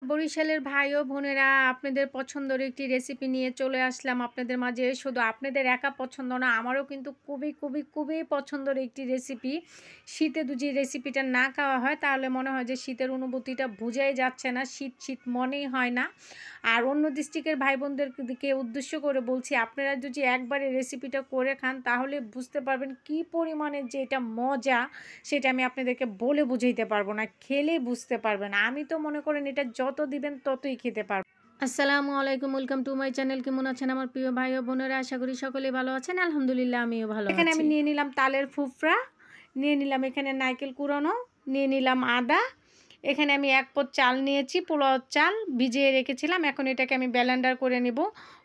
বরিশালের ভাই ও বোনেরা আপনাদের পছন্দের একটি রেসিপি নিয়ে চলে আসলাম আপনাদের মাঝে। শুধু আপনাদের একা পছন্দ না, আমারও কিন্তু খুবই পছন্দের একটি রেসিপি। শীতে যদি রেসিপিটা না খাওয়া হয় তাহলে মনে হয় যে শীতের অনুভূতিটা বোঝাই যাচ্ছে না, শীত শীত মনেই হয় না। আর অন্য ডিস্ট্রিক্টের ভাই বোনদেরকে উদ্দেশ্য করে বলছি, আপনারা যদি একবারে রেসিপিটা করে খান তাহলে বুঝতে পারবেন কি পরিমাণে যে এটা মজা, সেটা আমি আপনাদেরকে বলে বুঝাইতে পারবো না, খেলে বুঝতে পারবেন। আমি তো মনে করেন এটা যত দিবেন ততই খেতে পারবো। আসসালামু আলাইকুম, ওয়েলকাম টু মাই চ্যানেল। কেমন আছেন আমার প্রিয় ভাই ও বোনেরা? আশা করি সকলেই ভালো আছেন। আলহামদুলিল্লাহ আমিও ভালো আছি। এখানে আমি নিয়ে নিলাম তালের ফুফরা, নিয়ে নিলাম এখানে নারকেল কুড়ানো, নিয়ে নিলাম আদা। এখানে আমি 1 পট চাল নিয়েছি, পোলাও চাল ভিজিয়ে রেখেছিলাম। এখন এটাকে আমি ব্লেন্ডার করে নেব।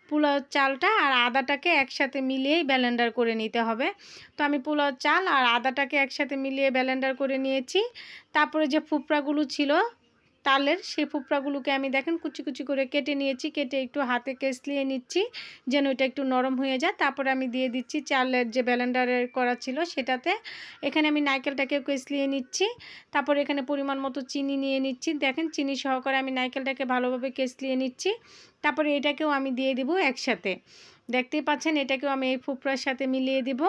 পোলাও চালটা আর আদাটাকে একসাথে মিলিয়েই ব্লেন্ডার করে নিতে হবে। তো আমি পোলাও চাল আর আদাটাকে একসাথে মিলিয়ে ব্লেন্ডার করে নিয়েছি। তারপরে যে ফুফরাগুলো ছিল তালের, সেই ফুফরাগুলোকে আমি দেখেন কুচি কুচি করে কেটে নিয়েছি। কেটে একটু হাতে কেসলিয়ে নিচ্ছি যেন এটা একটু নরম হয়ে যায়। তারপরে আমি দিয়ে দিচ্ছি চালের যে ব্লেন্ডারের করা ছিল সেটাতে। এখানে আমি নারকেলটাকে কেসলিয়ে নিচ্ছি। তারপর এখানে পরিমাণ মতো চিনি নিয়ে নিচ্ছি। দেখেন চিনি সহকারে আমি নারকেলটাকে ভালোভাবে কেসলিয়ে নিচ্ছি। তারপরে এটাকেও আমি দিয়ে দিব একসাথে। দেখতেই পাচ্ছেন, এটাকেও আমি এই ফুফরার সাথে মিলিয়ে দিব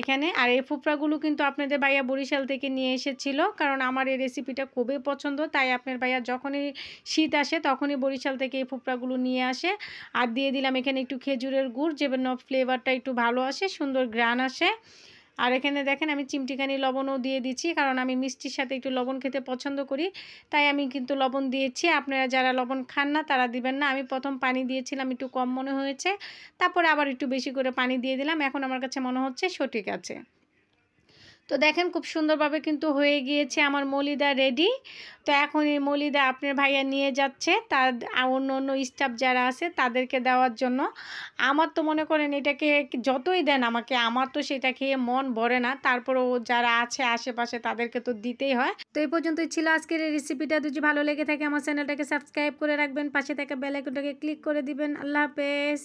এখানে। আর এই ফুফরাগুলো কিন্তু আপনাদের ভাইয়া বরিশাল থেকে নিয়ে এসেছিল, কারণ আমার এই রেসিপিটা খুবই পছন্দ। তাই আপনার ভাইয়া যখনই শীত আসে তখনই বরিশাল থেকে এই ফুফরাগুলো নিয়ে আসে। আর দিয়ে দিলাম এখানে একটু খেজুরের গুড়, যেন ফ্লেভারটা একটু ভালো আসে, সুন্দর গ্রান আসে। আর এখানে দেখেন আমি চিমটিখানি লবণও দিয়ে দিচ্ছি, কারণ আমি মিষ্টির সাথে একটু লবণ খেতে পছন্দ করি, তাই আমি কিন্তু লবণ দিয়েছি। আপনারা যারা লবণ খান না তারা দিবেন না। আমি প্রথম পানি দিয়েছিলাম, একটু কম মনে হয়েছে, তারপরে আবার একটু বেশি করে পানি দিয়ে দিলাম। এখন আমার কাছে মনে হচ্ছে সঠিক আছে। তো দেখেন খুব সুন্দরভাবে কিন্তু হয়ে গিয়েছে আমার মলিদা রেডি। তো এখন এই মলিদা আপনার ভাইয়া নিয়ে যাচ্ছে তার অন্য অন্য স্টাফ যারা আছে তাদেরকে দেওয়ার জন্য। আমার তো মনে করেন এটাকে যতই দেন আমাকে, আমার তো সেটা খেয়ে মন ভরে না, তারপরেও যারা আছে আশেপাশে তাদেরকে তো দিতেই হয়। তো এই পর্যন্তই ছিল আজকের এই রেসিপিটা। যদি ভালো লেগে থাকে আমার চ্যানেলটাকে সাবস্ক্রাইব করে রাখবেন, পাশে থাকা বেল আইকনটাকে ক্লিক করে দিবেন। আল্লাহ হাফেজ।